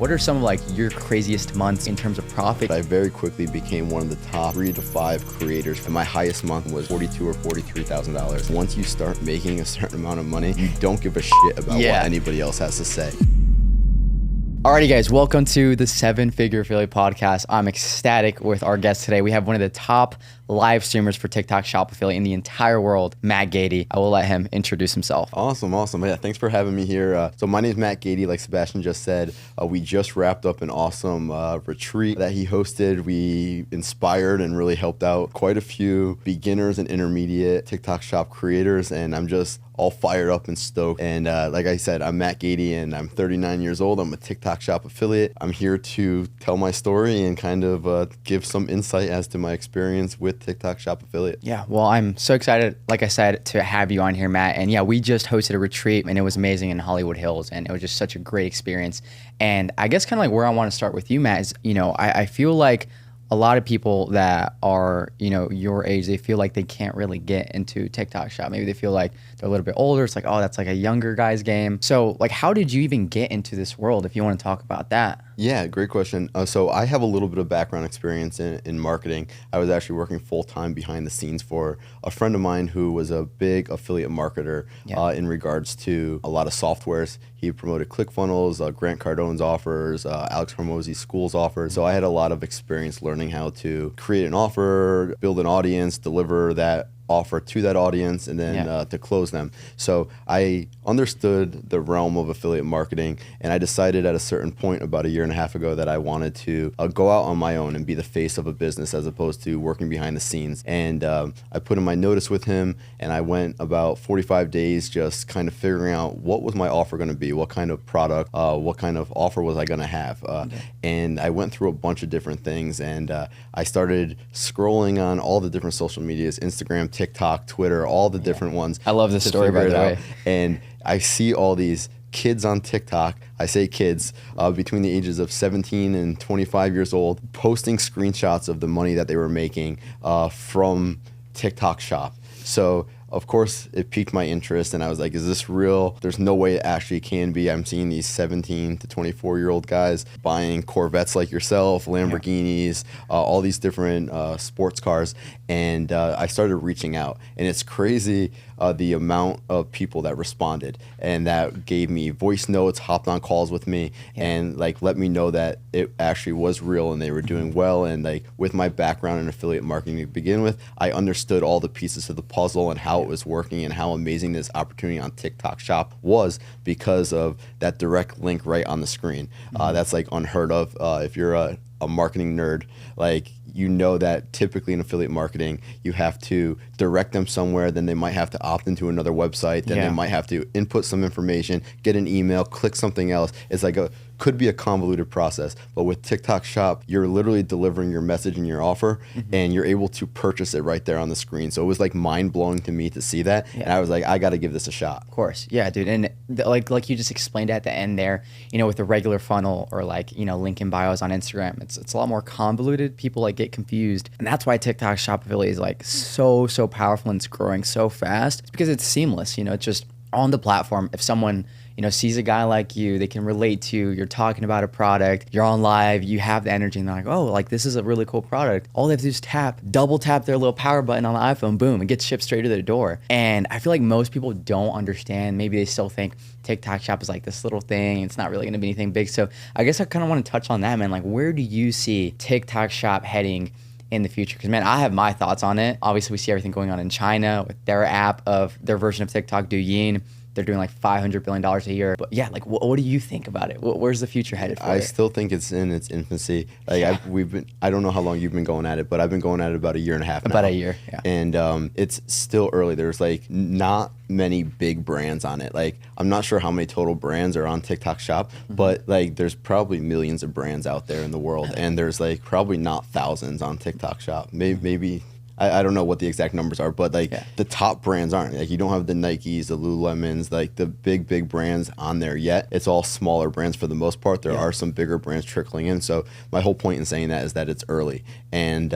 What are some of like your craziest months in terms of profit? I very quickly became one of the top 3 to 5 creators, and my highest month was $42,000 or $43,000. Once you start making a certain amount of money, you don't give a shit about what anybody else has to say. Alrighty guys, welcome to the 7-Figure Affiliate Podcast. I'm ecstatic with our guest today. We have one of the top live streamers for TikTok Shop Affiliate in the entire world, Matt Gady. I will let him introduce himself. Awesome. Yeah, thanks for having me here. So my name is Matt Gady, like Sebastian just said. We just wrapped up an awesome retreat that he hosted. We inspired and really helped out quite a few beginners and intermediate TikTok Shop creators, and I'm just all fired up and stoked. And like I said, I'm Matt Gady and I'm 39 years old. I'm a TikTok Shop affiliate. I'm here to tell my story and kind of give some insight as to my experience with TikTok Shop affiliate. Yeah, well, I'm so excited, like I said, to have you on here, Matt. And yeah, we just hosted a retreat and it was amazing in Hollywood Hills, and it was just such a great experience. And I guess kind of like where I want to start with you, Matt, is, I feel like a lot of people that are, your age, they feel like they can't really get into TikTok Shop. Maybe they feel like they're a little bit older. It's like, oh, that's like a younger guy's game. So like, how did you even get into this world, if you want to talk about that? Yeah, great question. So I have a little bit of background experience in marketing. I was actually working full-time behind the scenes for a friend of mine who was a big affiliate marketer in regards to a lot of softwares. He promoted ClickFunnels, Grant Cardone's offers, Alex Hormozi's schools offers. So I had a lot of experience learning how to create an offer, build an audience, deliver that offer to that audience, and then to close them. So I understood the realm of affiliate marketing, and I decided at a certain point about a year and a half ago that I wanted to go out on my own and be the face of a business as opposed to working behind the scenes. And I put in my notice with him, and I went about 45 days just kind of figuring out what was my offer going to be, what kind of product, what kind of offer was I going to have. And I went through a bunch of different things, and I started scrolling on all the different social medias, Instagram, TikTok, Twitter, all the different ones. I love this story, by the way. And I see all these kids on TikTok, I say kids, between the ages of 17 and 25 years old, posting screenshots of the money that they were making from TikTok Shop. So of course, it piqued my interest, and I was like, is this real? There's no way it actually can be. I'm seeing these 17 to 24-year-old guys buying Corvettes like yourself, Lamborghinis, all these different sports cars, and I started reaching out. And it's crazy the amount of people that responded, and that gave me voice notes, hopped on calls with me, and like let me know that it actually was real and they were doing well. And like with my background in affiliate marketing to begin with, I understood all the pieces of the puzzle and how it was working and how amazing this opportunity on TikTok Shop was because of that direct link right on the screen. That's like unheard of. If you're a marketing nerd, like that typically in affiliate marketing, you have to direct them somewhere, then they might have to opt into another website, then they might have to input some information, get an email, click something else. It's like could be a convoluted process, but with TikTok Shop, you're literally delivering your message and your offer, and you're able to purchase it right there on the screen. So it was like mind-blowing to me to see that, and I was like, I got to give this a shot. Of course, yeah, dude, and like you just explained at the end there, with a regular funnel or like link in bios on Instagram, it's a lot more convoluted. People like get confused, and that's why TikTok Shop Affiliate is like so powerful and it's growing so fast. It's because it's seamless. It's just on the platform. If someone sees a guy like you, they can relate to you, you're talking about a product, you're on live, you have the energy, and they're like, oh, like this is a really cool product. All they have to do is double tap their little power button on the iPhone, boom, it gets shipped straight to their door. And I feel like most people don't understand. Maybe they still think TikTok Shop is like this little thing, it's not really gonna be anything big. So I guess I kind of want to touch on that, man. Like, where do you see TikTok Shop heading in the future? Because man, I have my thoughts on it. Obviously, we see everything going on in China with their app of their version of TikTok, Douyin. They're doing like $500 billion a year. But yeah, like what do you think about it? Where's the future headed for it? I still think it's in its infancy. Like I don't know how long you've been going at it, but I've been going at it about a year and a half now. About a year, yeah. And it's still early. There's like not many big brands on it. Like I'm not sure how many total brands are on TikTok Shop, but like there's probably millions of brands out there in the world, and there's like probably not thousands on TikTok Shop. Maybe I don't know what the exact numbers are, but like the top brands aren't. Like you don't have the Nikes, the Lululemons, like the big brands on there yet. It's all smaller brands for the most part. There are some bigger brands trickling in. So my whole point in saying that is that it's early. And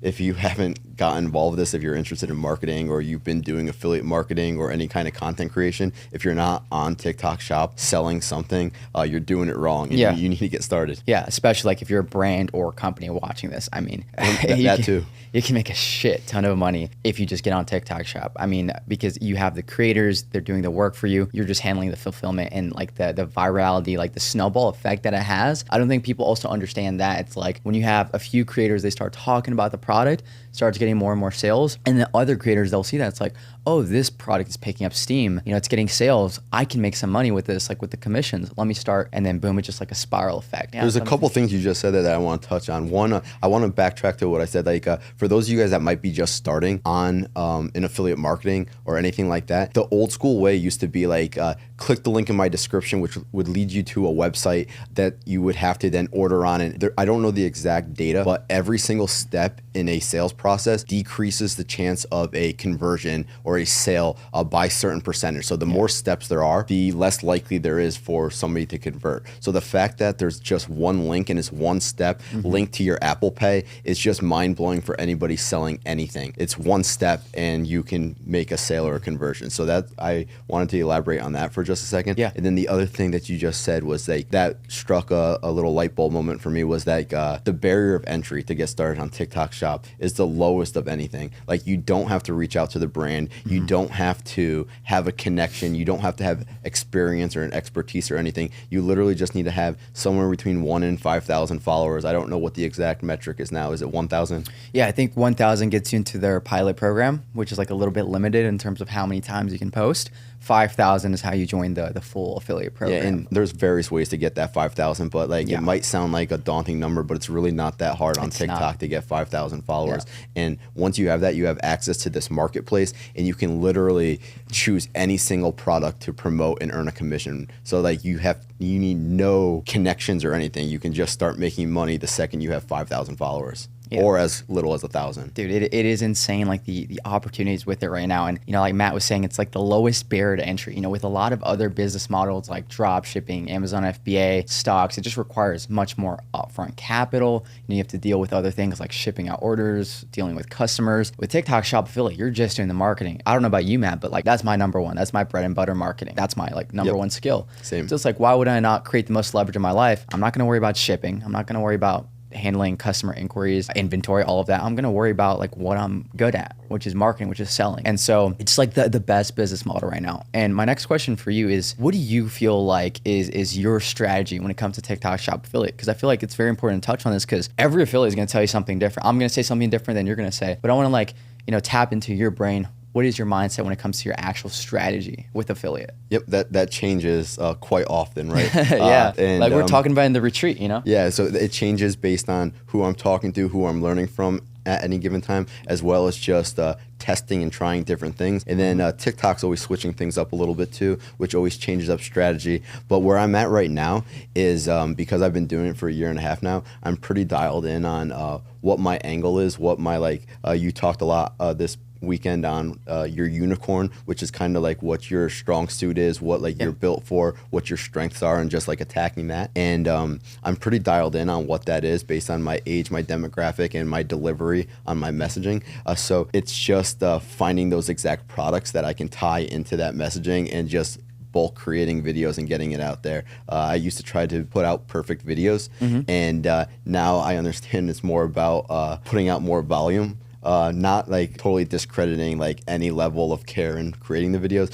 if you haven't got involved with this, if you're interested in marketing or you've been doing affiliate marketing or any kind of content creation, if you're not on TikTok Shop selling something, you're doing it wrong. And Yeah. you need to get started. Yeah, especially like if you're a brand or company watching this. I mean, That too. You can make a shit ton of money if you just get on TikTok Shop. I mean, because you have the creators, they're doing the work for you. You're just handling the fulfillment and like the virality, like the snowball effect that it has. I don't think people also understand that. It's like when you have a few creators, they start talking about the product, starts getting more and more sales. And the other creators, they'll see that. It's like, oh, this product is picking up steam. You know, it's getting sales. I can make some money with this, like with the commissions. Let me start. And then boom, it's just like a spiral effect. Yeah, There's a couple things you just said that I want to touch on. One, I want to backtrack to what I said. Like for those of you guys that might be just starting on in affiliate marketing or anything like that, the old school way used to be like click the link in my description, which would lead you to a website that you would have to then order on. And I don't know the exact data, but every single step in a sales process decreases the chance of a conversion or a sale by certain percentage. So the more steps there are, the less likely there is for somebody to convert. So the fact that there's just one link and it's one step linked to your Apple Pay is just mind blowing for anybody selling anything. It's one step and you can make a sale or a conversion. So that I wanted to elaborate on that for just a second. Yeah. And then the other thing that you just said was that struck a little light bulb moment for me was that the barrier of entry to get started on TikTok Shop is the lowest of anything. Like you don't have to reach out to the brand. You don't have to have a connection. You don't have to have experience or an expertise or anything. You literally just need to have somewhere between 1 and 5,000 followers. I don't know what the exact metric is now. Is it 1,000? Yeah, I think 1,000 gets you into their pilot program, which is like a little bit limited in terms of how many times you can post. 5,000 is how you join the full affiliate program. Yeah, and there's various ways to get that 5,000, but like it might sound like a daunting number, but it's really not that hard on TikTok to get 5,000 followers. Yeah. And once you have that, you have access to this marketplace, and you can literally choose any single product to promote and earn a commission. So like you need no connections or anything. You can just start making money the second you have 5,000 followers. Yeah. Or as little as 1,000. Dude, it is insane, like the opportunities with it right now. And, you know, like Matt was saying, it's like the lowest barrier to entry. You know, with a lot of other business models like drop shipping, Amazon FBA, stocks, it just requires much more upfront capital. You know, you have to deal with other things like shipping out orders, dealing with customers. With TikTok Shop Affiliate, you're just doing the marketing. I don't know about you, Matt, but like that's my number one. That's my bread and butter marketing. That's my like number one skill. Same. So it's like, why would I not create the most leverage in my life? I'm not going to worry about shipping. I'm not going to worry about handling customer inquiries, inventory, all of that. I'm going to worry about like what I'm good at, which is marketing, which is selling. And so it's like the best business model right now. And my next question for you is, what do you feel like is your strategy when it comes to TikTok Shop Affiliate? Because I feel like it's very important to touch on this because every affiliate is going to tell you something different. I'm going to say something different than you're going to say, but I want to like, you know, tap into your brain. What is your mindset when it comes to your actual strategy with affiliate? Yep, that changes quite often, right? Yeah, and, like we're talking about in the retreat, you know? Yeah, so it changes based on who I'm talking to, who I'm learning from at any given time, as well as just testing and trying different things. And then TikTok's always switching things up a little bit too, which always changes up strategy. But where I'm at right now is because I've been doing it for 1.5 years now, I'm pretty dialed in on what my angle is, what my you talked a lot this weekend on your unicorn, which is kind of like what your strong suit is, what like you're built for, what your strengths are, and just like attacking that. And I'm pretty dialed in on what that is based on my age, my demographic, and my delivery on my messaging. So it's just finding those exact products that I can tie into that messaging and just bulk creating videos and getting it out there. I used to try to put out perfect videos, and now I understand it's more about putting out more volume. Not like totally discrediting like any level of care in creating the videos,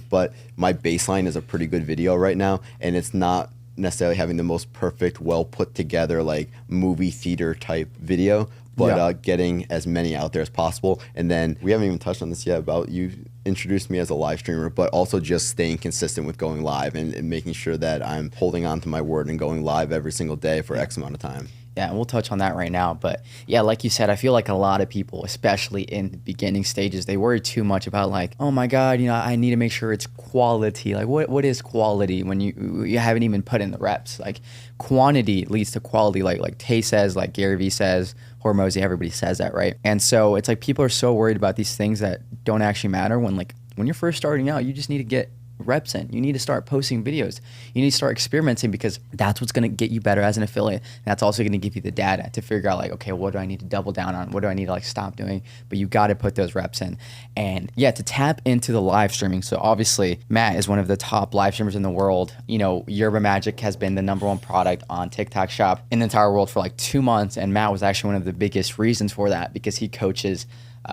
but my baseline is a pretty good video right now, and it's not necessarily having the most perfect, well put together like movie theater type video, but getting as many out there as possible. And then we haven't even touched on this yet about you introduced me as a live streamer, but also just staying consistent with going live and making sure that I'm holding on to my word and going live every single day for X amount of time. Yeah, and we'll touch on that right now. But yeah, like you said, I feel like a lot of people, especially in the beginning stages, they worry too much about like, oh my God, you know, I need to make sure it's quality. Like what is quality when you haven't even put in the reps? Like quantity leads to quality, like Tay says, like Gary Vee says, Hormozy, everybody says that, right? And so it's like people are so worried about these things that don't actually matter when you're first starting out, you just need to get reps in. You need to start posting videos. You need to start experimenting, because that's what's going to get you better as an affiliate. That's also going to give you the data to figure out like, okay, what do I need to double down on? What do I need to like stop doing? But you got to put those reps in. And yeah, to tap into the live streaming. So obviously Matt is one of the top live streamers in the world. You know, Yerba Magic has been the #1 product on TikTok Shop in the entire world for like 2 months. And Matt was actually one of the biggest reasons for that, because he coaches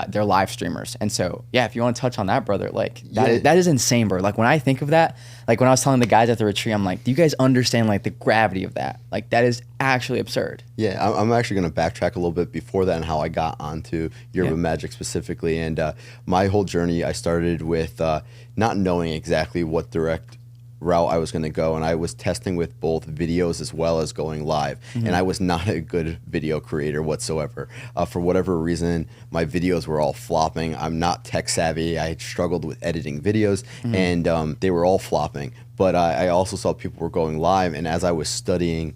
their live streamers. And so, yeah, if you want to touch on that, brother, like that is insane, bro. Like when I think of that, like when I was telling the guys at the retreat, I'm like, do you guys understand like the gravity of that? Like that is actually absurd. Yeah, I'm actually going to backtrack a little bit before that and how I got onto Yerba Magic specifically. And my whole journey, I started with not knowing exactly what direct route I was going to go, and I was testing with both videos as well as going live. And I was not a good video creator whatsoever. For whatever reason, my videos were all flopping. I'm not tech savvy. I struggled with editing videos, and they were all flopping. But I also saw people were going live, and as I was studying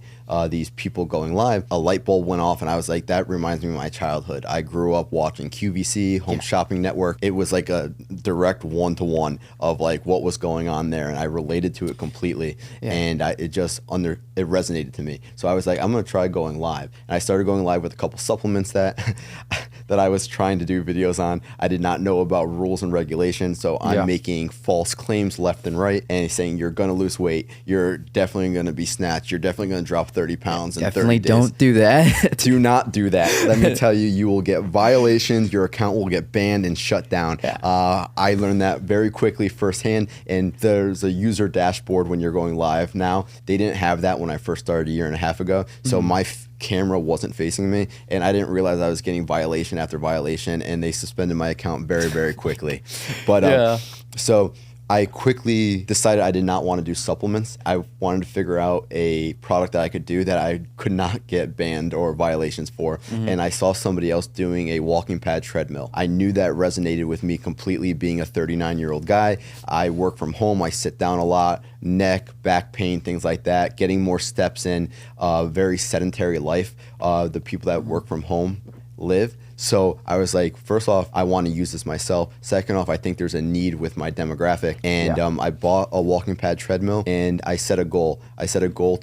these people going live, a light bulb went off, and I was like, that reminds me of my childhood. I grew up watching QVC, Home Shopping Network. It was like a direct one-to-one of like what was going on there, and I related to it completely, and it resonated to me. So I was like, I'm gonna try going live, and I started going live with a couple supplements that that I was trying to do videos on. I did not know about rules and regulations, so I'm making false claims left and right, and saying you're gonna lose weight, you're definitely gonna be snatched, you're definitely gonna drop 30 pounds in 30 days. Definitely don't do that. Do not do that. Let me tell you, you will get violations, your account will get banned and shut down. I learned that very quickly firsthand, and there's a user dashboard when you're going live now. They didn't have that when I first started a year and a half ago, so my camera wasn't facing me, and I didn't realize I was getting violation after violation, and they suspended my account very, very quickly. But so I quickly decided I did not want to do supplements. I wanted to figure out a product that I could do that I could not get banned or violations for. And I saw somebody else doing a walking pad treadmill. I knew that resonated with me completely, being a 39-year-old guy. I work from home. I sit down a lot, neck, back pain, things like that, getting more steps in, very sedentary life. The people that work from home live. So I was like, first off, I want to use this myself. Second off, I think there's a need with my demographic. And I bought a walking pad treadmill, and I set a goal. I set a goal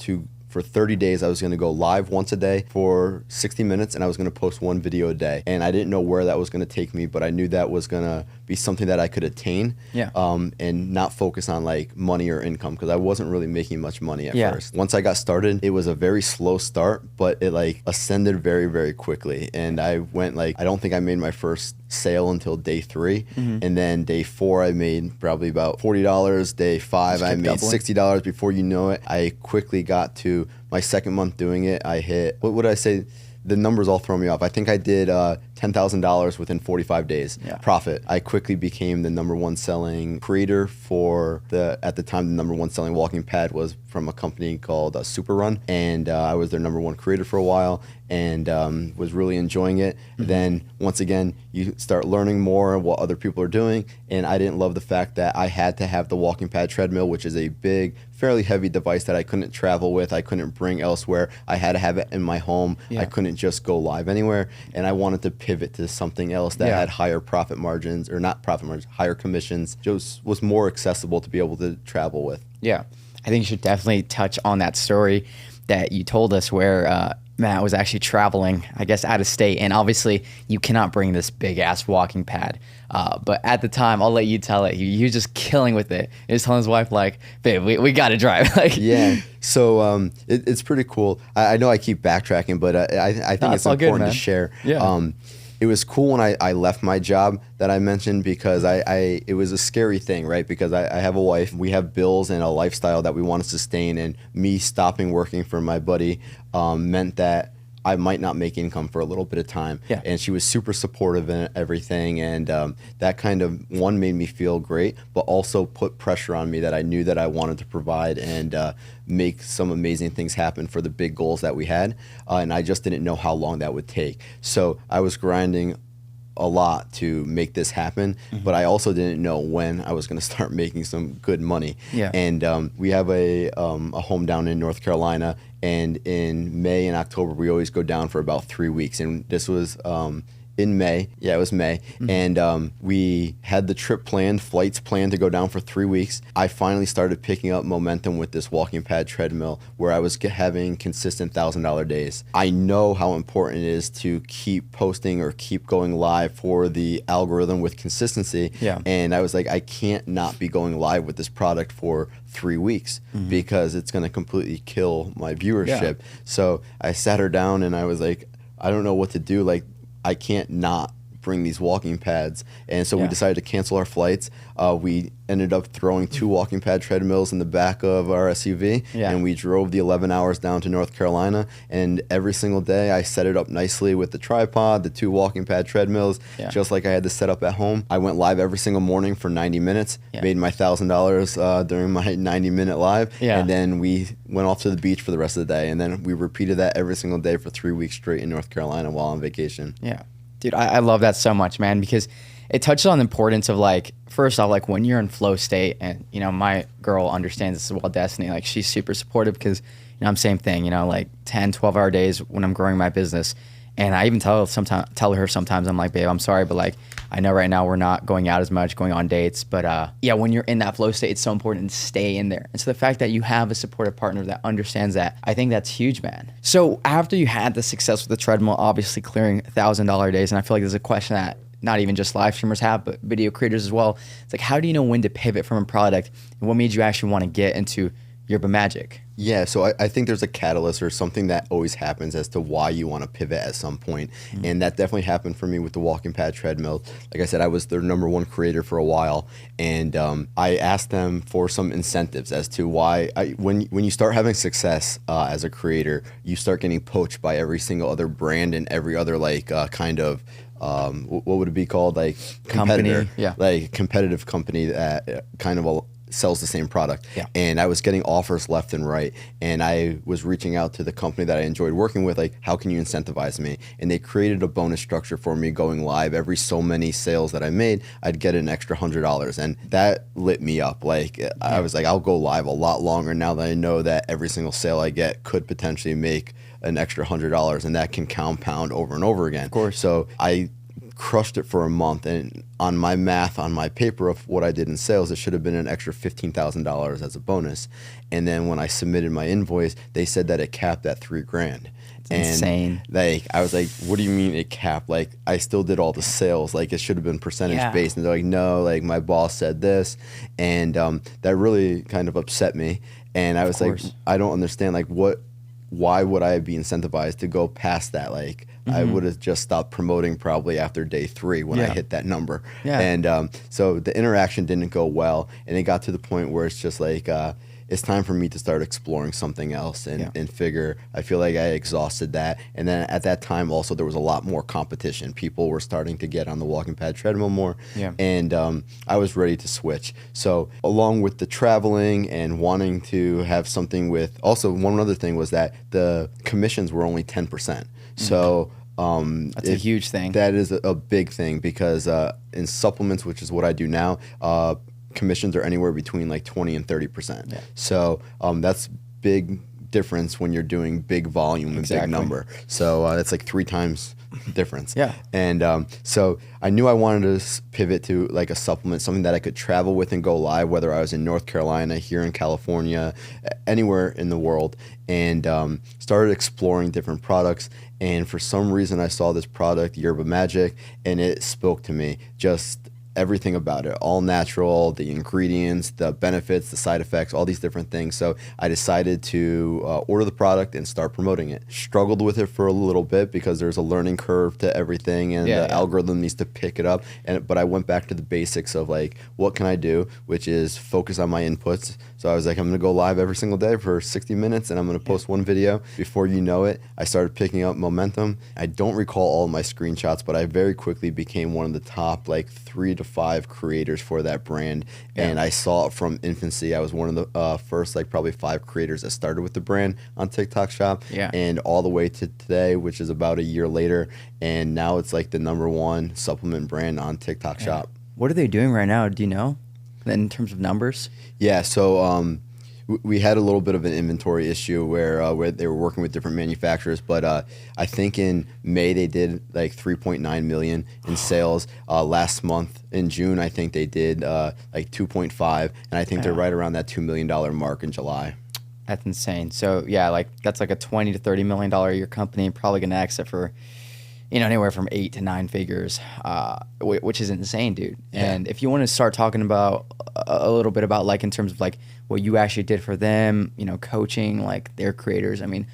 for 30 days, I was going to go live once a day for 60 minutes, and I was going to post 1 video a day. And I didn't know where that was going to take me, but I knew that was going to be something that I could attain, and not focus on like money or income, because I wasn't really making much money at first. Once I got started, it was a very slow start, but it like ascended very, very quickly. And I went like, I don't think I made my first sale until day 3. And then day 4, I made probably about $40. Day 5, I made $60. Before you know it, I quickly got to my second month doing it. I hit, what would I say? The numbers all throw me off. I think I did $10,000 within 45 days profit. I quickly became the #1 selling creator for at the time, the #1 selling walking pad was from a company called Super Run. And I was their #1 creator for a while, and was really enjoying it. Then once again, you start learning more what other people are doing. And I didn't love the fact that I had to have the walking pad treadmill, which is a big, fairly heavy device that I couldn't travel with. I couldn't bring elsewhere. I had to have it in my home. I couldn't just go live anywhere. And I wanted to pivot to something else that had higher profit margins, or not profit margins, higher commissions. Just was more accessible to be able to travel with. Yeah. I think you should definitely touch on that story that you told us where Matt was actually traveling, I guess, out of state. And obviously, you cannot bring this big-ass walking pad. But at the time, I'll let you tell it. He was just killing with it. He was telling his wife, like, babe, we got to drive. Like, So it's pretty cool. I know I keep backtracking, but I think it's important to share. It was cool when I left my job that I mentioned, because it was a scary thing, right? Because I have a wife, we have bills and a lifestyle that we want to sustain, and me stopping working for my buddy meant that I might not make income for a little bit of time. And she was super supportive in everything, and that kind of, one, made me feel great, but also put pressure on me that I knew that I wanted to provide and make some amazing things happen for the big goals that we had. And I just didn't know how long that would take. So I was grinding a lot to make this happen, but I also didn't know when I was going to start making some good money. And we have a home down in North Carolina, and in May and October we always go down for about 3 weeks, and this was in May. Yeah, it was May. And we had the trip planned, flights planned to go down for 3 weeks. I finally started picking up momentum with this walking pad treadmill where I was having consistent $1,000 days. I know how important it is to keep posting or keep going live for the algorithm with consistency. Yeah. And I was like, I can't not be going live with this product for 3 weeks because it's going to completely kill my viewership. So I sat her down and I was like, I don't know what to do. Like, I can't not bring these walking pads. And so we decided to cancel our flights. We ended up throwing 2 walking pad treadmills in the back of our SUV, and we drove the 11 hours down to North Carolina. And every single day I set it up nicely with the tripod, the 2 walking pad treadmills, just like I had to set up at home. I went live every single morning for 90 minutes, made my $1,000 during my 90-minute live, and then we went off to the beach for the rest of the day. And then we repeated that every single day for 3 weeks straight in North Carolina while on vacation. Yeah. Dude, I love that so much, man, because it touches on the importance of, like, first off, like, when you're in flow state, and, you know, my girl understands this as well, Destiny, like, she's super supportive because, you know, I'm same thing, you know, like 10, 12-hour days when I'm growing my business. And I even tell her sometimes, I'm like, babe, I'm sorry, but, like, I know right now we're not going out as much, going on dates, but yeah, when you're in that flow state, it's so important to stay in there. And so the fact that you have a supportive partner that understands that, I think that's huge, man. So after you had the success with the treadmill, obviously clearing $1,000 days, and I feel like there's a question that not even just live streamers have, but video creators as well. It's like, how do you know when to pivot from a product, and what made you actually want to get into Yerba Magic? Yeah, so I think there's a catalyst or something that always happens as to why you want to pivot at some point. And that definitely happened for me with the walking pad treadmill. Like I said, I was their #1 creator for a while, and I asked them for some incentives as to why. When you start having success as a creator, you start getting poached by every single other brand and every other kind of what would it be called, like competitor, company, like competitive company that kind of sells the same product. And I was getting offers left and right, and I was reaching out to the company that I enjoyed working with, like, how can you incentivize me? And they created a bonus structure for me going live. Every so many sales that I made, I'd get an extra $100, and that lit me up. Like, I was like, I'll go live a lot longer now that I know that every single sale I get could potentially make an extra $100, and that can compound over and over again. Of course. So I crushed it for a month, and on my math, on my paper of what I did in sales, it should have been an extra $15,000 as a bonus. And then when I submitted my invoice, they said that it capped at $3,000. Insane. Like, I was like, what do you mean it capped? Like, I still did all the sales. Like, it should have been percentage based. And they're like, no, like, my boss said this. And that really kind of upset me. And I was like, I don't understand, like, why would I be incentivized to go past that? Like, I would have just stopped promoting probably after day 3 when I hit that number. And so the interaction didn't go well, and it got to the point where it's just like, it's time for me to start exploring something else and figure, I feel like I exhausted that. And then at that time also, there was a lot more competition. People were starting to get on the walking pad treadmill more. And I was ready to switch. So along with the traveling and wanting to have something with, also one other thing was that the commissions were only 10%. So that's a huge thing. That is a big thing, because in supplements, which is what I do now, commissions are anywhere between like 20 and 30%. So that's big difference when you're doing big volume and big number. So that's like 3 times difference. And so I knew I wanted to pivot to like a supplement, something that I could travel with and go live, whether I was in North Carolina, here in California, anywhere in the world, and started exploring different products. And for some reason, I saw this product, Yerba Magic, and it spoke to me. Just everything about it, all natural, the ingredients, the benefits, the side effects, all these different things. So I decided to order the product and start promoting it. Struggled with it for a little bit because there's a learning curve to everything, and the algorithm needs to pick it up. But I went back to the basics of like, what can I do, which is focus on my inputs. So I was like, I'm gonna go live every single day for 60 minutes, and I'm gonna post one video. Before you know it, I started picking up momentum. I don't recall all of my screenshots, but I very quickly became one of the top like 3 to 5 creators for that brand. And I saw it from infancy. I was one of the first like probably 5 creators that started with the brand on TikTok Shop, and all the way to today, which is about a year later, and now it's like the #1 supplement brand on TikTok Shop. What are they doing right now? Do you know, in terms of numbers? Yeah, so we had a little bit of an inventory issue where they were working with different manufacturers, but I think in May they did like 3.9 million in sales. Last month in June, I think they did like 2.5, and I think they're right around that $2 million mark in July. That's insane. So yeah, like that's like a 20 to 30 million dollar a year company, probably gonna exit for, you know, anywhere from 8 to 9 figures, which is insane, dude. Yeah. And if you want to start talking about a little bit about like in terms of like what you actually did for them, you know, coaching like their creators. I mean,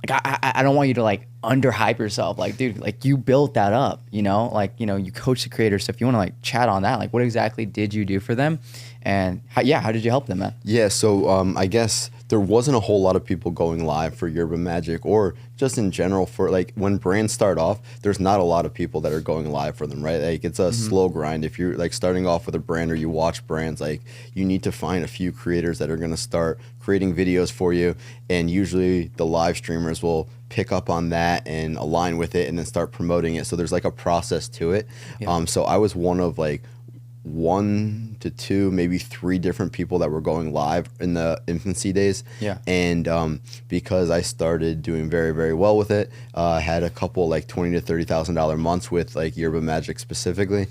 like I don't want you to like underhype yourself. Like, dude, like you built that up, you know, like, you know, you coach the creators. So if you want to like chat on that, like what exactly did you do for them? And how did you help them, man? Yeah, so I guess there wasn't a whole lot of people going live for Yerba Magic, or just in general for like when brands start off, there's not a lot of people that are going live for them, right? Like it's a slow grind. If you're like starting off with a brand or you watch brands, like you need to find a few creators that are going to start creating videos for you, and usually the live streamers will pick up on that and align with it and then start promoting it. So there's like a process to it. Yeah. So I was one of like 1 to 2, maybe 3 different people that were going live in the infancy days. Yeah. And because I started doing very, very well with it, I had a couple like $20,000 to $30,000 months with like Yerba Magic specifically.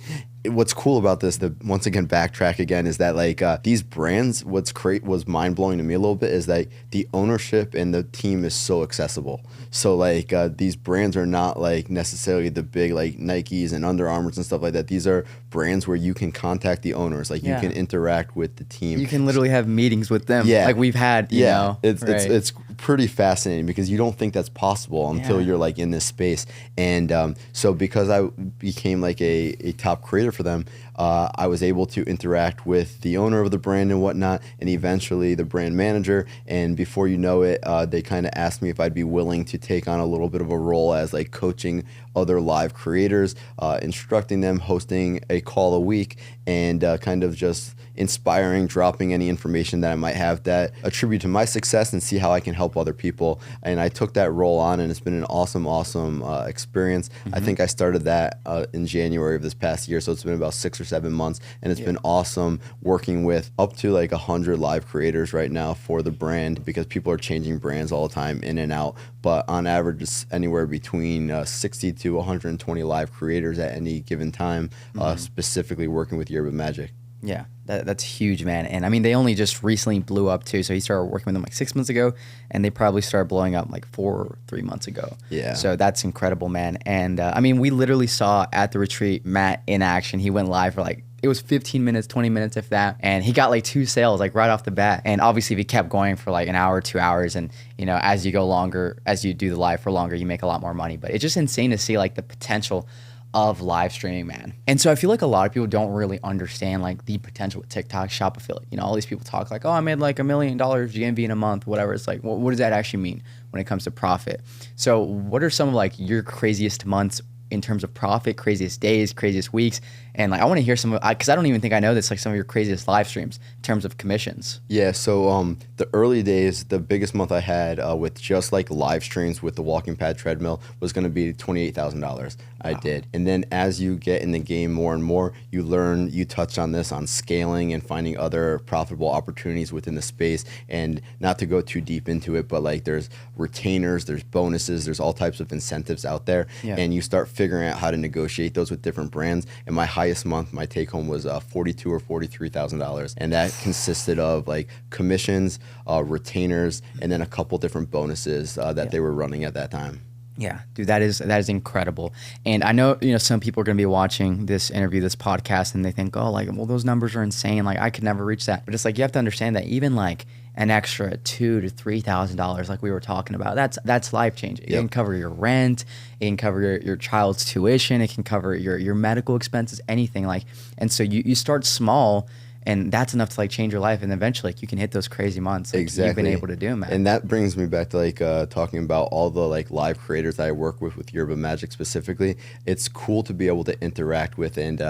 What's cool about this, once again, backtrack again, is that like these brands, was mind blowing to me a little bit is that the ownership and the team is so accessible. So like these brands are not like necessarily the big like Nikes and Under Armours and stuff like that. These are brands where you can contact the owners, like you can interact with the team. You can literally have meetings with them. Yeah. Like we've had, you know. It's pretty fascinating because you don't think that's possible until you're like in this space. And so because I became like a top creator for them, I was able to interact with the owner of the brand and whatnot, and eventually the brand manager. And before you know it, they kind of asked me if I'd be willing to take on a little bit of a role as like coaching other live creators, instructing them, hosting a call a week, and kind of just inspiring, dropping any information that I might have that attribute to my success and see how I can help other people. And I took that role on, and it's been an awesome experience. I think I started that in January of this past year, so it's been about 6 or 7 months, and it's been awesome working with up to like 100 live creators right now for the brand, because people are changing brands all the time, in and out. But on average, it's anywhere between 60 to 120 live creators at any given time, specifically working with Yerba Magic. Yeah, that's huge, man. And I mean, they only just recently blew up too. So he started working with them like 6 months ago, and they probably started blowing up like 4 or 3 months ago. Yeah. So that's incredible, man. And I mean, we literally saw at the retreat Matt in action. He went live for like, it was 15 minutes, 20 minutes, if that. And he got like 2 sales like right off the bat. And obviously, if he kept going for like an hour, 2 hours, and you know, as you go longer, as you do the live for longer, you make a lot more money. But it's just insane to see like the potential of live streaming, man. And so I feel like a lot of people don't really understand like the potential with TikTok shop affiliate. You know, all these people talk like, oh, I made like $1 million GMV in a month, whatever. It's like, well, what does that actually mean when it comes to profit? So what are some of like your craziest months in terms of profit, craziest days, craziest weeks? And like, I want to hear some of, because I don't even think I know this, like some of your craziest live streams in terms of commissions. Yeah, so the early days, the biggest month I had with just like live streams with the walking pad treadmill was going to be $28,000. I did. And then as you get in the game more and more, you learn, you touched on this, on scaling and finding other profitable opportunities within the space. And not to go too deep into it, but like there's retainers, there's bonuses, there's all types of incentives out there. Yeah. And you start figuring out how to negotiate those with different brands. And my highest month, my take home was $42,000 or $43,000, and that consisted of like commissions, retainers, and then a couple different bonuses that they were running at that time. Yeah, dude, that is incredible. And I know, you know, some people are going to be watching this interview, this podcast, and they think, oh, like, well, those numbers are insane. Like, I could never reach that. But it's like, you have to understand that even like an extra $2,000 to $3,000, like we were talking about, that's life changing. It can cover your rent, it can cover your child's tuition, it can cover your medical expenses, anything. Like, and so you start small, and that's enough to like change your life, and eventually like you can hit those crazy months like you've been able to do, man. And that brings me back to like talking about all the like live creators that I work with Yerba Magic specifically. It's cool to be able to interact with and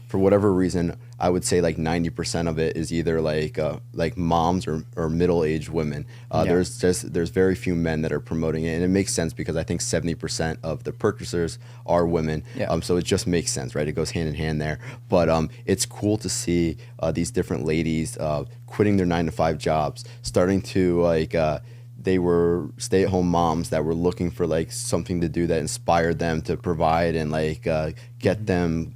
for whatever reason, I would say like 90% of it is either like moms or middle-aged women. There's very few men that are promoting it, and it makes sense because I think 70% of the purchasers are women. So it just makes sense, right? It goes hand in hand there. But it's cool to see these different ladies quitting their 9-to-5 jobs, starting to they were stay-at-home moms that were looking for like something to do that inspired them to provide and get them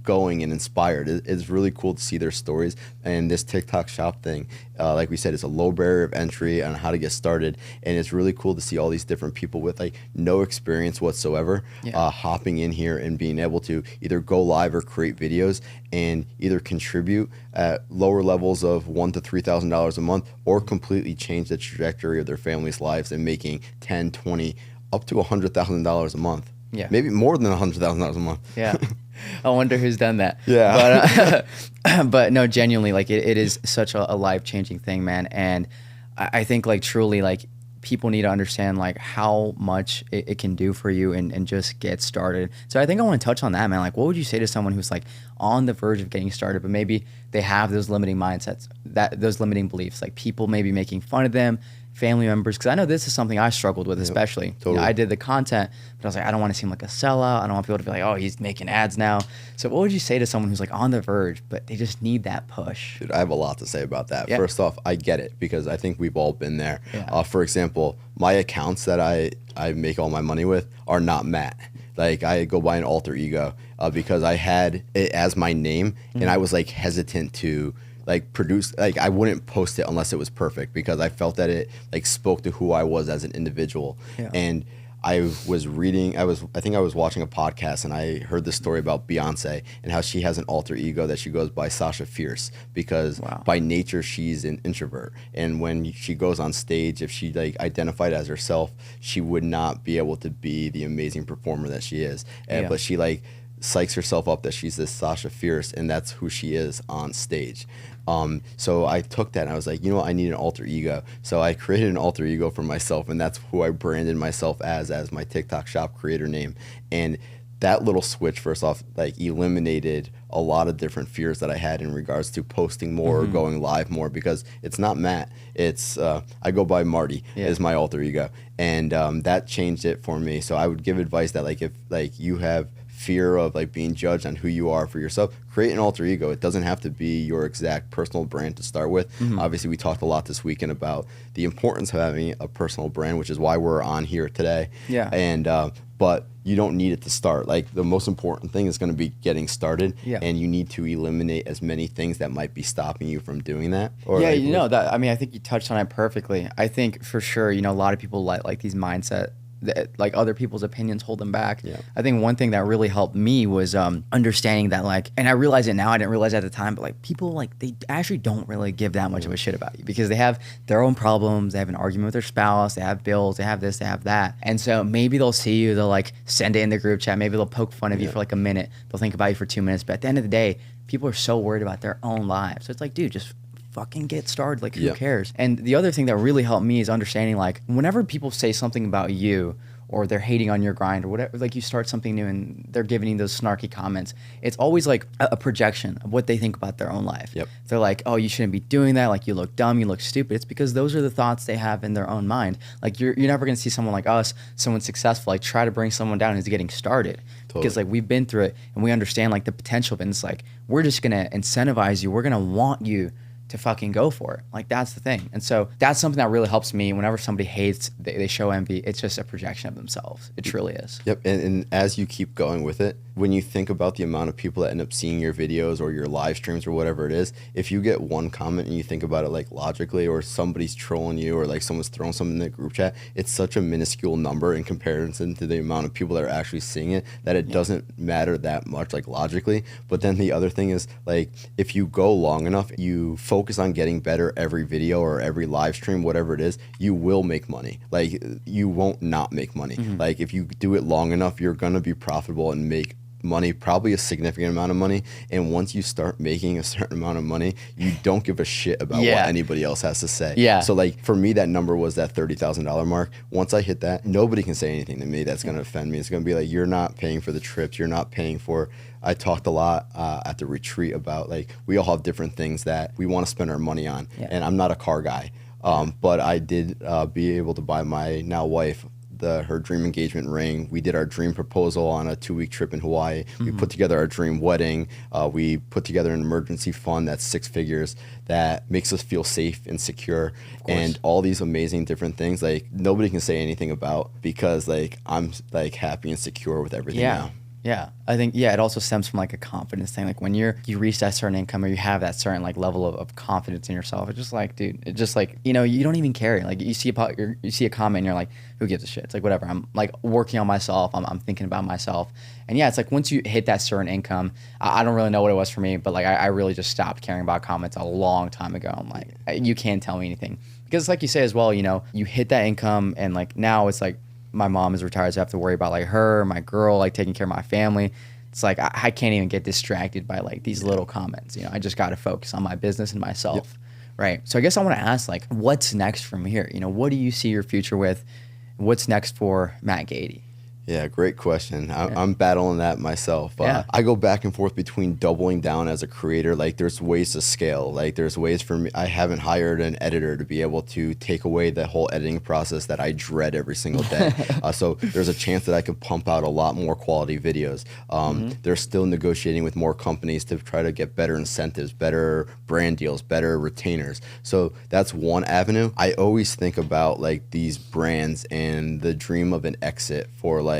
going and inspired. It's really cool to see their stories. And this TikTok shop thing, like we said, it's a low barrier of entry on how to get started, and it's really cool to see all these different people with like no experience whatsoever hopping in here and being able to either go live or create videos and either contribute at lower levels of $1,000 to $3,000 a month, or completely change the trajectory of their family's lives and making 10, 20, up to $100,000 a month. Maybe more than $100,000 a month. I wonder who's done that. But no, genuinely, like it is such a life-changing thing, man. And I think like truly like people need to understand like how much it can do for you and just get started. So I think I want to touch on that, man. Like, what would you say to someone who's like on the verge of getting started, but maybe they have those limiting mindsets, those limiting beliefs, like people maybe making fun of them, family members, because I know this is something I struggled with, especially. Totally. You know, I did the content, but I was like, I don't want to seem like a sellout. I don't want people to be like, oh, he's making ads now. So what would you say to someone who's like on the verge, but they just need that push? Dude, I have a lot to say about that. First off, I get it because I think we've all been there. For example, my accounts that I make all my money with are not Matt. Like I go by an alter ego because I had it as my name, and I was like hesitant to like produce, like I wouldn't post it unless it was perfect because I felt that it like spoke to who I was as an individual. And I was reading, I think I was watching a podcast, and I heard this story about Beyonce and how she has an alter ego that she goes by Sasha Fierce because by nature she's an introvert, and when she goes on stage, if she like identified as herself, she would not be able to be the amazing performer that she is. But she like psychs herself up that she's this Sasha Fierce, and that's who she is on stage. So I took that and I was like, you know what, I need an alter ego. So I created an alter ego for myself, and that's who I branded myself as my TikTok shop creator name. And that little switch, first off, like eliminated a lot of different fears that I had in regards to posting more or going live more, because it's not Matt. It's I go by Marty is my alter ego, and that changed it for me. So I would give advice that like if like you have fear of like being judged on who you are for yourself, create an alter ego. It doesn't have to be your exact personal brand to start with. Obviously, we talked a lot this weekend about the importance of having a personal brand, which is why we're on here today. And but you don't need it to start. Like the most important thing is going to be getting started, and you need to eliminate as many things that might be stopping you from doing that. Or like, you know that. I mean, I think you touched on it perfectly. I think for sure, you know, a lot of people like these mindset that like other people's opinions hold them back. I think one thing that really helped me was understanding that like, and I realize it now, I didn't realize it at the time, but like people like they actually don't really give that much of a shit about you because they have their own problems. They have an argument with their spouse, they have bills, they have this, they have that. And so maybe they'll see you, they'll like send it in the group chat, maybe they'll poke fun of you for like a minute, they'll think about you for 2 minutes, but at the end of the day, people are so worried about their own lives. So it's like, dude, just fucking get started. Like, who cares? And the other thing that really helped me is understanding like whenever people say something about you or they're hating on your grind or whatever, like you start something new and they're giving you those snarky comments, it's always like a projection of what they think about their own life. They're like, oh, you shouldn't be doing that. Like you look dumb, you look stupid. It's because those are the thoughts they have in their own mind. Like you're never gonna see someone like us, someone successful, like try to bring someone down who's getting started. Because like we've been through it and we understand like the potential of it. And it's like, we're just gonna incentivize you. We're gonna want you to fucking go for it. Like that's the thing. And so that's something that really helps me. Whenever somebody hates, they show envy, it's just a projection of themselves. It truly is. And as you keep going with it, when you think about the amount of people that end up seeing your videos or your live streams or whatever it is, if you get one comment and you think about it like logically, or somebody's trolling you or like someone's throwing something in the group chat, it's such a minuscule number in comparison to the amount of people that are actually seeing it that it doesn't matter that much like logically. But then the other thing is like if you go long enough, you focus on getting better every video or every live stream, whatever it is, you will make money. Like you won't not make money. Like if you do it long enough, you're gonna be profitable and make money, probably a significant amount of money. And once you start making a certain amount of money, you don't give a shit about what anybody else has to say. Yeah. So like for me, that number was that $30,000 mark. Once I hit that, nobody can say anything to me that's going to offend me. It's going to be like, you're not paying for the trips. You're not paying for. I talked a lot at the retreat about like we all have different things that we want to spend our money on. And I'm not a car guy. But I did be able to buy my now wife her dream engagement ring. We did our dream proposal on a 2-week trip in Hawaii. We put together our dream wedding. We put together an emergency fund that's 6 figures that makes us feel safe and secure. And all these amazing different things like nobody can say anything about because like I'm like happy and secure with everything now. Yeah, I think it also stems from like a confidence thing. Like when you reach that certain income or you have that certain like level of confidence in yourself, it's just like, dude, it's just like, you know, you don't even care. Like you see a comment and you're like, who gives a shit? It's like whatever. I'm like working on myself. I'm thinking about myself. And yeah, it's like once you hit that certain income, I don't really know what it was for me, but like I really just stopped caring about comments a long time ago. I'm like, you can't tell me anything because like you say as well, you know, you hit that income and like now it's like, my mom is retired, so I have to worry about like her, my girl, like taking care of my family. It's like I can't even get distracted by like these little comments. You know, I just got to focus on my business and myself, right? So I guess I want to ask like, what's next from here? You know, what do you see your future with? What's next for Matt Gady? Yeah, great question. I'm battling that myself. I go back and forth between doubling down as a creator. Like there's ways to scale. Like there's ways for me. I haven't hired an editor to be able to take away the whole editing process that I dread every single day. So there's a chance that I could pump out a lot more quality videos. They're still negotiating with more companies to try to get better incentives, better brand deals, better retainers. So that's one avenue. I always think about like these brands and the dream of an exit for like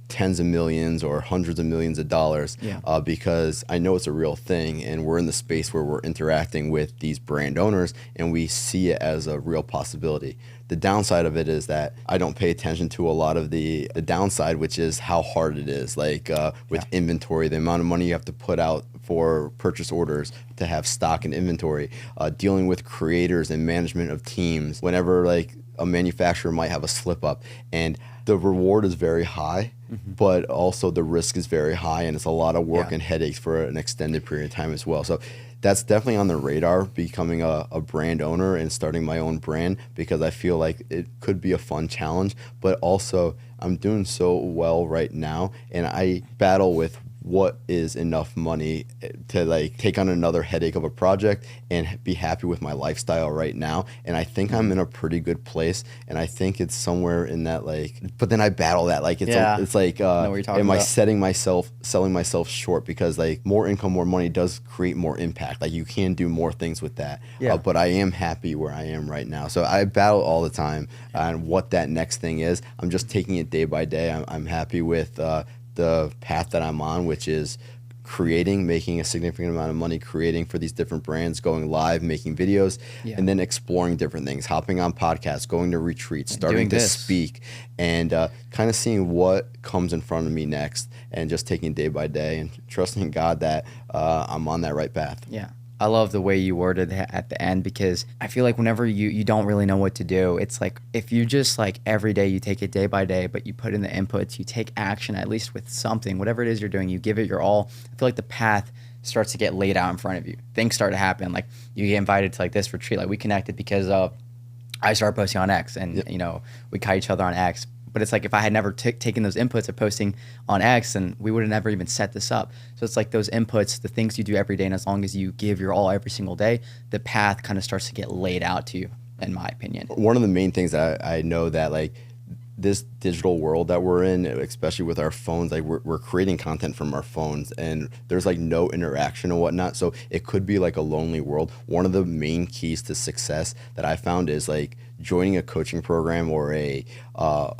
tens of millions or hundreds of millions of dollars because I know it's a real thing and we're in the space where we're interacting with these brand owners and we see it as a real possibility. The downside of it is that I don't pay attention to a lot of the downside, which is how hard it is. Like with inventory, the amount of money you have to put out for purchase orders to have stock and inventory, dealing with creators and management of teams whenever like a manufacturer might have a slip up. And the reward is very high, but also the risk is very high, and it's a lot of work and headaches for an extended period of time as well. So that's definitely on the radar, becoming a brand owner and starting my own brand, because I feel like it could be a fun challenge, but also I'm doing so well right now, and I battle with what is enough money to like take on another headache of a project and be happy with my lifestyle right now. And I think I'm in a pretty good place, and I think it's somewhere in that like, but then I battle that like it's like am I selling myself short, because like more income, more money does create more impact. Like you can do more things with that. But I am happy where I am right now. So I battle all the time on what that next thing is. I'm just taking it day by day. I'm happy with the path that I'm on, which is making a significant amount of money, creating for these different brands, going live, making videos, and then exploring different things, hopping on podcasts, going to retreats, starting to speak, and kind of seeing what comes in front of me next, and just taking day by day and trusting God that I'm on that right path. Yeah. I love the way you worded it at the end, because I feel like whenever you don't really know what to do, it's like if you just like every day you take it day by day, but you put in the inputs, you take action at least with something, whatever it is you're doing, you give it your all. I feel like the path starts to get laid out in front of you. Things start to happen. Like you get invited to like this retreat. Like we connected because I started posting on X, and you know, we caught each other on X. But it's like if I had never taken those inputs of posting on X, then we would have never even set this up. So it's like those inputs, the things you do every day, and as long as you give your all every single day, the path kind of starts to get laid out to you, in my opinion. One of the main things that I know that like this digital world that we're in, especially with our phones, like we're creating content from our phones, and there's like no interaction and whatnot. So it could be like a lonely world. One of the main keys to success that I found is like joining a coaching program or a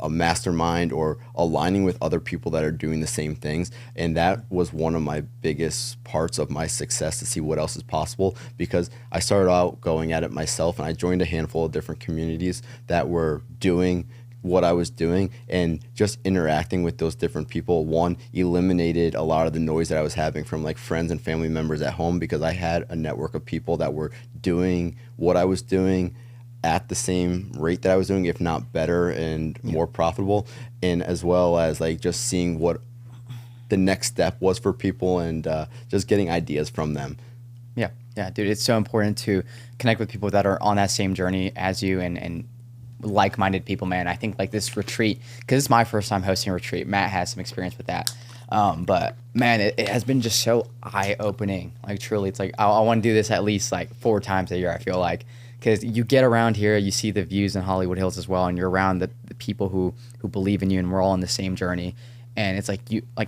mastermind, or aligning with other people that are doing the same things. And that was one of my biggest parts of my success, to see what else is possible, because I started out going at it myself, and I joined a handful of different communities that were doing what I was doing, and just interacting with those different people, one, eliminated a lot of the noise that I was having from like friends and family members at home, because I had a network of people that were doing what I was doing at the same rate that I was doing, if not better and more profitable. And as well as like just seeing what the next step was for people, and just getting ideas from them. Yeah, yeah, dude, it's so important to connect with people that are on that same journey as you, and like-minded people, man. I think like this retreat, because it's my first time hosting a retreat. Matt has some experience with that. But man, it has been just so eye-opening. Like truly, it's like I want to do this at least like 4 times a year, I feel like. Because you get around here, you see the views in Hollywood Hills as well, and you're around the people who believe in you, and we're all on the same journey. And it's like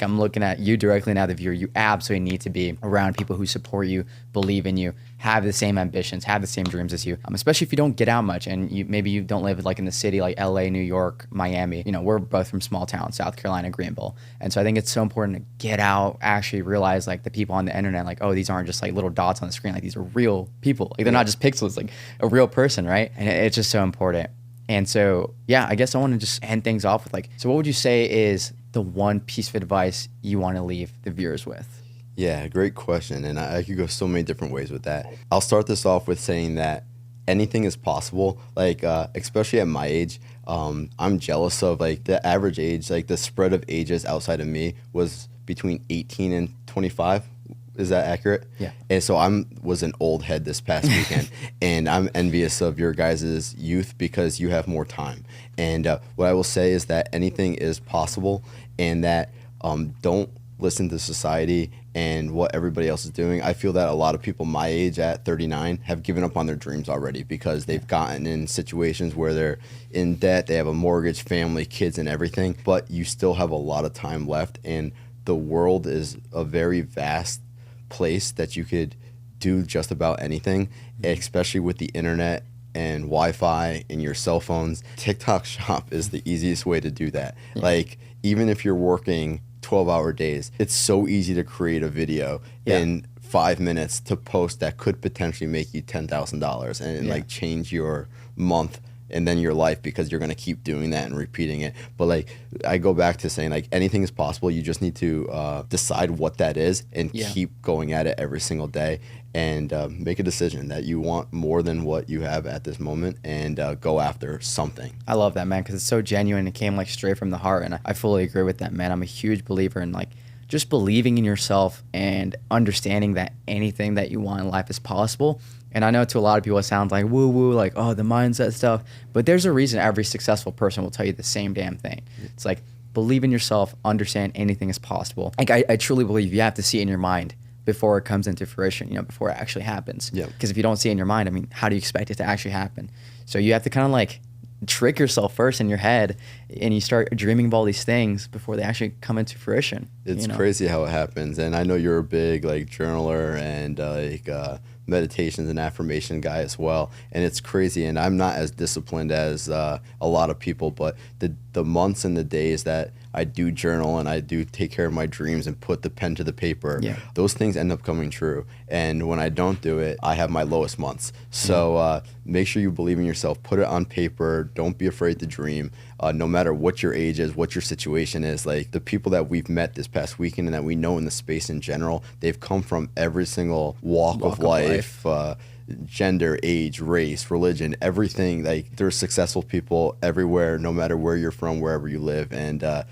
I'm looking at you directly now, the viewer. You absolutely need to be around people who support you, believe in you, have the same ambitions, have the same dreams as you. Especially if you don't get out much, and maybe you don't live like in the city like LA, New York, Miami. You know, we're both from small towns, South Carolina, Greenville. And so I think it's so important to get out, actually realize like the people on the internet, like, oh, these aren't just like little dots on the screen. Like these are real people. Like they're not just pixels, like a real person, right? And it's just so important. And so, yeah, I guess I want to just end things off with like, so what would you say is the one piece of advice you want to leave the viewers with? Yeah, great question. And I could go so many different ways with that. I'll start this off with saying that anything is possible. Like, especially at my age, I'm jealous of like the average age, like the spread of ages outside of me was between 18 and 25. Is that accurate? Yeah. And so was an old head this past weekend, and I'm envious of your guys' youth because you have more time. And what I will say is that anything is possible, and that don't listen to society and what everybody else is doing. I feel that a lot of people my age at 39 have given up on their dreams already because they've gotten in situations where they're in debt, they have a mortgage, family, kids, and everything, but you still have a lot of time left, and the world is a very vast place that you could do just about anything, especially with the internet and Wi-Fi and your cell phones. TikTok Shop is the easiest way to do that. Like, even if you're working 12-hour days, it's so easy to create a video in 5 minutes to post that could potentially make you $10,000 and like change your month and then your life, because you're going to keep doing that and repeating it. But like, I go back to saying like anything is possible. You just need to decide what that is and keep going at it every single day, and make a decision that you want more than what you have at this moment, and go after something. I love that, man, because it's so genuine. It came like straight from the heart, and I fully agree with that, man. I'm a huge believer in like just believing in yourself and understanding that anything that you want in life is possible. And I know to a lot of people it sounds like woo-woo, like, oh, the mindset stuff. But there's a reason every successful person will tell you the same damn thing. It's like, believe in yourself, understand anything is possible. Like, I truly believe you have to see it in your mind before it comes into fruition, before it actually happens. Yeah. Because if you don't see it in your mind, I mean, how do you expect it to actually happen? So you have to kind of like trick yourself first in your head, and you start dreaming of all these things before they actually come into fruition. It's crazy how it happens. And I know you're a big like journaler and meditations and affirmation guy as well, and it's crazy. And I'm not as disciplined as a lot of people, but the months and the days that I do journal and I do take care of my dreams and put the pen to the paper, those things end up coming true. And when I don't do it, I have my lowest months. So make sure you believe in yourself, put it on paper, don't be afraid to dream, no matter what your age is, what your situation is. Like the people that we've met this past weekend and that we know in the space in general, they've come from every single walk of life. Gender, age, race, religion, everything. Like there's successful people everywhere, no matter where you're from, wherever you live, and as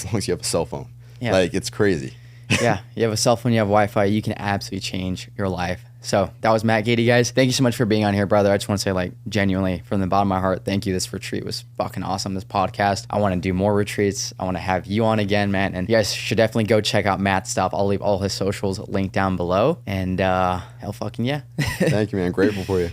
long as you have a cell phone, like it's crazy. Yeah, you have a cell phone, you have Wi-Fi, you can absolutely change your life. So that was Matt Gady, guys. Thank you so much for being on here, brother. I just want to say, like, genuinely, from the bottom of my heart, thank you. This retreat was fucking awesome, this podcast. I want to do more retreats. I want to have you on again, man. And you guys should definitely go check out Matt's stuff. I'll leave all his socials linked down below. And hell fucking yeah. Thank you, man. Grateful for you.